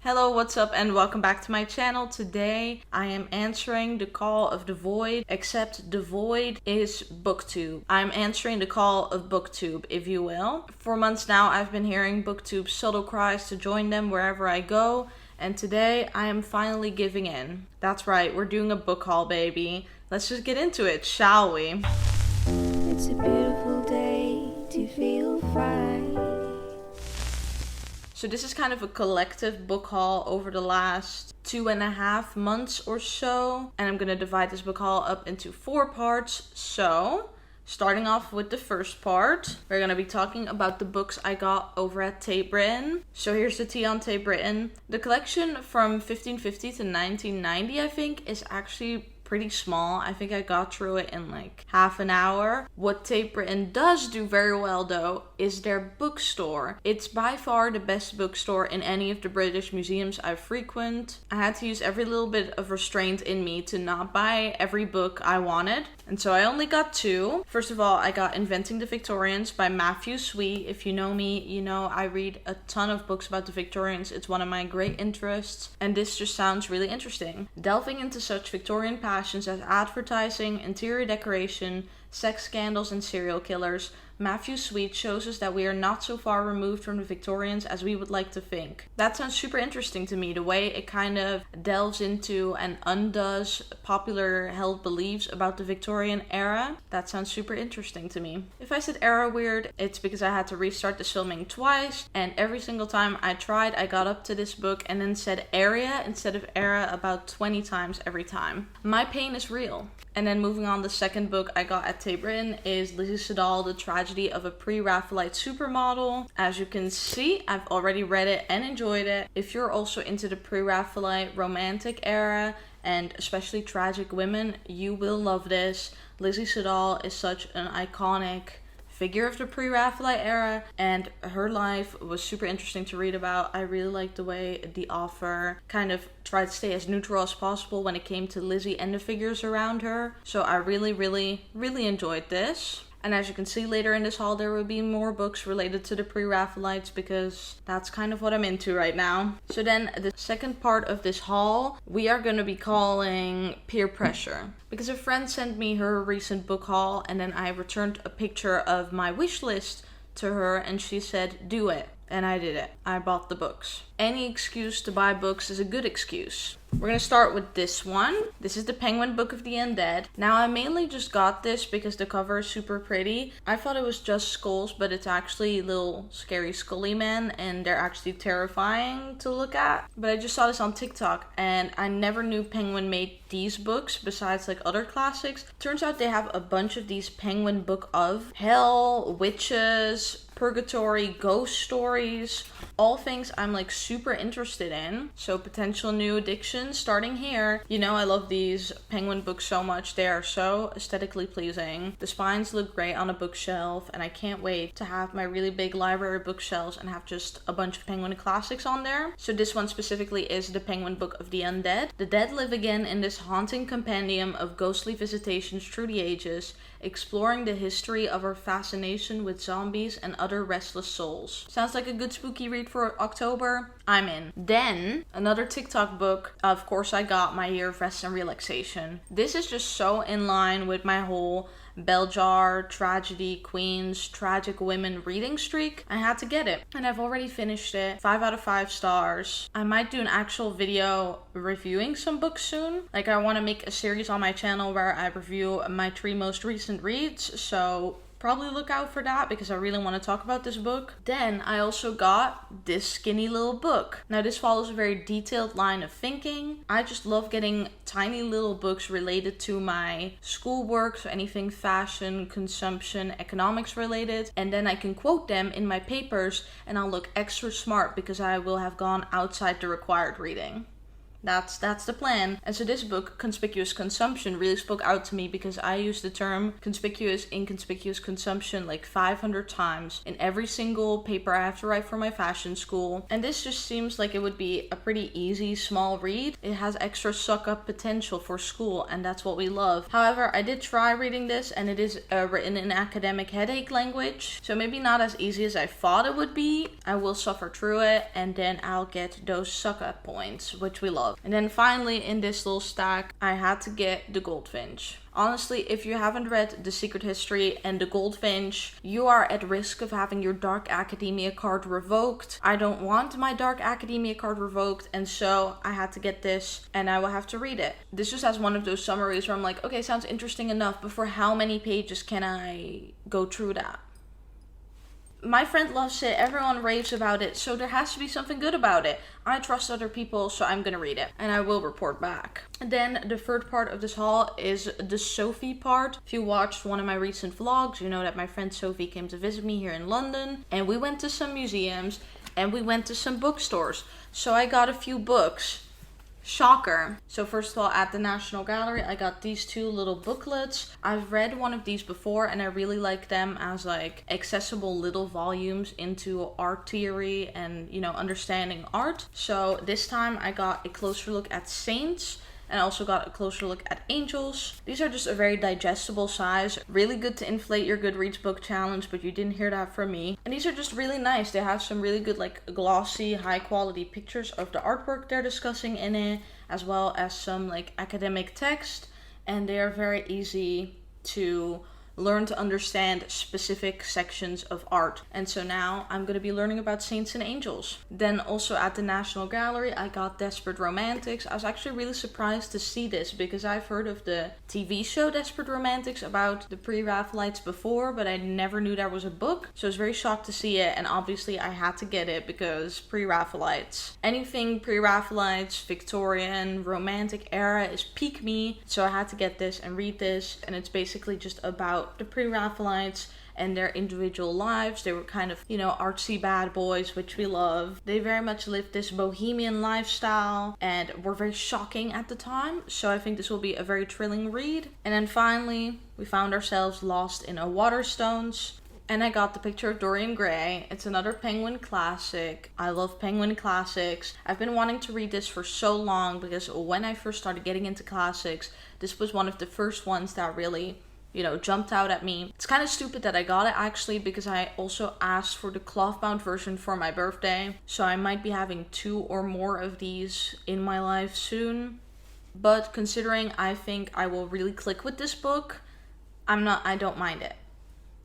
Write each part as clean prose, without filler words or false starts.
Hello, what's up, and welcome back to my channel. Today I am answering the call of the void, except the void is booktube. I'm answering the call of booktube, if you will. For months now I've been hearing booktube's subtle cries to join them wherever I go, and today I am finally giving in. That's right, we're doing a book haul, baby. Let's just get into it, shall we? It's a beautiful day to feel fine. So this is kind of a collective book haul over the last 2.5 months or so. And I'm going to divide this book haul up into 4 parts. So, starting off with the first part, we're going to be talking about the books I got over at Tate Britain. So here's the tea on Tate Britain. The collection from 1550 to 1990, I think, is actually pretty small. I think I got through it in like half an hour. What Tate Britain does do very well though is their bookstore. It's by far the best bookstore in any of the British museums I frequent. I had to use every little bit of restraint in me to not buy every book I wanted, and so I only got 2. First of all, I got Inventing the Victorians by Matthew Sweet. If you know me, you know I read a ton of books about the Victorians. It's one of my great interests, and this just sounds really interesting. Delving into such Victorian passions as advertising, interior decoration, sex scandals, and serial killers, Matthew Sweet shows us that we are not so far removed from the Victorians as we would like to think. That sounds super interesting to me, the way it kind of delves into and undoes popular held beliefs about the Victorian era. That sounds super interesting to me. If I said era weird, it's because I had to restart this filming twice, and every single time I tried, I got up to this book and then said area instead of era about 20 times every time. My pain is real. And then moving on, the second book I got at Tate Britain is Lizzie Sedal, The Tragedy of a Pre-Raphealite Supermodel. As you can see, I've already read it and enjoyed it. If you're also into the pre-Raphaelite romantic era, and especially tragic women, you will love this. Lizzie Sedal is such an iconic figure of the pre-Raphaelite era, and her life was super interesting to read about. I really liked the way the author kind of tried to stay as neutral as possible when it came to Lizzie and the figures around her. So I really enjoyed this. And as you can see later in this haul, there will be more books related to the pre-Raphaelites because that's kind of what I'm into right now. So then the second part of this haul, we are going to be calling peer pressure. Because a friend sent me her recent book haul, and then I returned a picture of my wish list to her, and she said, do it. And I did it. I bought the books. Any excuse to buy books is a good excuse. We're going to start with this one. This is the Penguin Book of the Undead. Now, I mainly just got this because the cover is super pretty. I thought it was just skulls, but it's actually little scary scully men, and they're actually terrifying to look at. But I just saw this on TikTok, and I never knew Penguin made these books besides like other classics. Turns out they have a bunch of these Penguin Book of Hell, witches, purgatory, ghost stories, all things I'm like super interested in. So potential new addictions starting here. You know, I love these Penguin books so much. They are so aesthetically pleasing. The spines look great on a bookshelf, and I can't wait to have my really big library bookshelves and have just a bunch of Penguin classics on there. So this one specifically is the Penguin Book of the Undead. The dead live again in this haunting compendium of ghostly visitations through the ages, exploring the history of our fascination with zombies and other restless souls. Sounds like a good spooky read for October. I'm in. Then, another TikTok book, of course I got My Year of Rest and Relaxation. This is just so in line with my whole bell jar, tragedy, queens, tragic women reading streak. I had to get it, and I've already finished it. 5 out of 5 stars. I might do an actual video reviewing some books soon. Like, I want to make a series on my channel where I review my 3 most recent reads, so probably look out for that because I really want to talk about this book. Then I also got this skinny little book. Now this follows a very detailed line of thinking. I just love getting tiny little books related to my schoolwork, so anything fashion, consumption, economics related, and then I can quote them in my papers and I'll look extra smart because I will have gone outside the required reading. That's the plan. And so this book, Conspicuous Consumption, really spoke out to me because I used the term conspicuous, inconspicuous consumption like 500 times in every single paper I have to write for my fashion school. And this just seems like it would be a pretty easy, small read. It has extra suck-up potential for school, and that's what we love. However, I did try reading this, and it is written in academic headache language, so maybe not as easy as I thought it would be. I will suffer through it, and then I'll get those suck-up points, which we love. And then finally, in this little stack, I had to get The Goldfinch. Honestly, if you haven't read The Secret History and The Goldfinch, you are at risk of having your Dark Academia card revoked. I don't want my Dark Academia card revoked, and so I had to get this, and I will have to read it. This just has one of those summaries where I'm like, okay, sounds interesting enough, but for how many pages can I go through that? My friend loves it, everyone raves about it, so there has to be something good about it. I trust other people, so I'm gonna read it, and I will report back. And then the third part of this haul is the Sophie part. If you watched one of my recent vlogs, you know that my friend Sophie came to visit me here in London, and we went to some museums, and we went to some bookstores. So I got a few books. Shocker. So first of all, at the National Gallery, I got these two little booklets. I've read one of these before, and I really like them as like accessible little volumes into art theory and, you know, understanding art. So this time I got a closer look at saints, and I also got a closer look at angels. These are just a very digestible size. Really good to inflate your Goodreads book challenge, but you didn't hear that from me. And these are just really nice. They have some really good, like, glossy, high quality pictures of the artwork they're discussing in it, as well as some, like, academic text. And they are very easy to learn to understand specific sections of art. And so now I'm going to be learning about saints and angels. Then also at the National Gallery, I got Desperate Romantics. I was actually really surprised to see this because I've heard of the TV show Desperate Romantics about the pre-raphealites before, but I never knew there was a book. So I was very shocked to see it, and obviously I had to get it because pre-raphealites. Anything pre-raphealites, Victorian, Romantic era is peak me. So I had to get this and read this, and it's basically just about the pre-raphealites and their individual lives. They were kind of, you know, artsy bad boys, which we love. They very much lived this bohemian lifestyle and were very shocking at the time. So I think this will be a very thrilling read. And then finally, we found ourselves lost in a Waterstones. And I got The Picture of Dorian Gray. It's another Penguin classic. I love Penguin classics. I've been wanting to read this for so long because when I first started getting into classics, this was one of the first ones that really, you know, jumped out at me. It's kind of stupid that I got it actually because I also asked for the cloth-bound version for my birthday. So I might be having 2 or more of these in my life soon. But considering I think I will really click with this book, I don't mind it.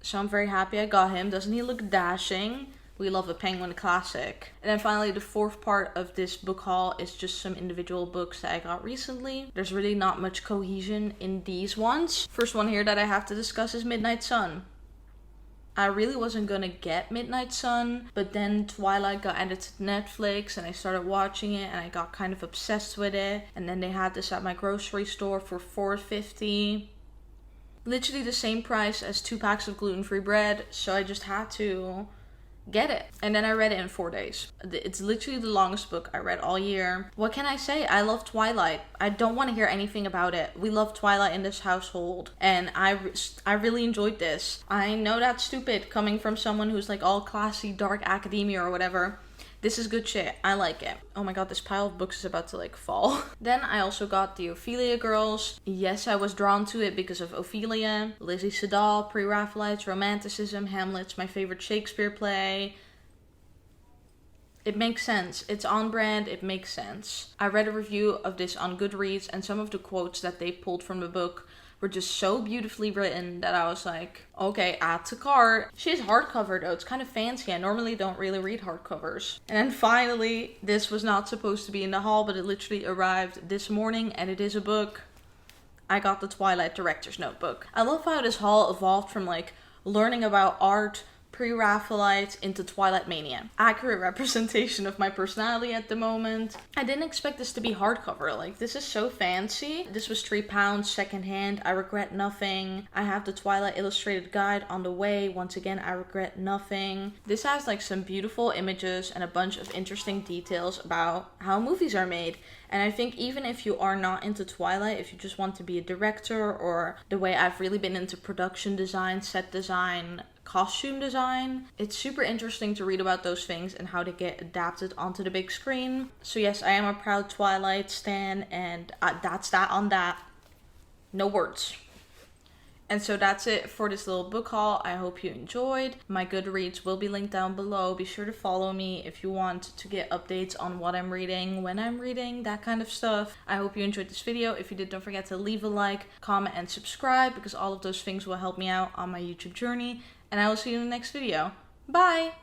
So I'm very happy I got him. Doesn't he look dashing? We love a Penguin classic. And then finally, the fourth part of this book haul is just some individual books that I got recently. There's really not much cohesion in these ones. First one here that I have to discuss is Midnight Sun. I really wasn't gonna get Midnight Sun, but then Twilight got added to Netflix and I started watching it and I got kind of obsessed with it. And then they had this at my grocery store for $4.50. Literally the same price as 2 packs of gluten-free bread, so I just had to get it. And then I read it in 4 days. It's literally the longest book I read all year. What can I say? I love Twilight. I don't want to hear anything about it. We love Twilight in this household, and I really enjoyed this. I know that's stupid coming from someone who's like all classy, dark academia or whatever. This is good shit. I like it. Oh my god, this pile of books is about to like fall. Then I also got the Ophelia Girls. Yes, I was drawn to it because of Ophelia, Lizzie Sedal, Pre-Raphaelites, Romanticism, Hamlet's my favorite Shakespeare play. It makes sense. It's on brand. It makes sense. I read a review of this on Goodreads, and some of the quotes that they pulled from the book were just so beautifully written that I was like, okay, add to cart. She's hardcover though. It's kind of fancy. I normally don't really read hardcovers. And then finally, this was not supposed to be in the haul, but it literally arrived this morning, and it is a book. I got the Twilight Director's Notebook. I love how this haul evolved from like learning about art pre-raphealite into Twilight mania. Accurate representation of my personality at the moment. I didn't expect this to be hardcover. Like, this is so fancy. This was £3 secondhand. I regret nothing. I have the Twilight illustrated guide on the way. Once again, I regret nothing. This has like some beautiful images and a bunch of interesting details about how movies are made. And I think even if you are not into Twilight, if you just want to be a director, or the way I've really been into production design, set design, costume design, it's super interesting to read about those things and how they get adapted onto the big screen. So yes, I am a proud Twilight stan, and that's that on that. No words. And so that's it for this little book haul. I hope you enjoyed. My Goodreads will be linked down below. Be sure to follow me if you want to get updates on what I'm reading, when I'm reading, that kind of stuff. I hope you enjoyed this video. If you did, don't forget to leave a like, comment, and subscribe, because all of those things will help me out on my YouTube journey. And I will see you in the next video. Bye!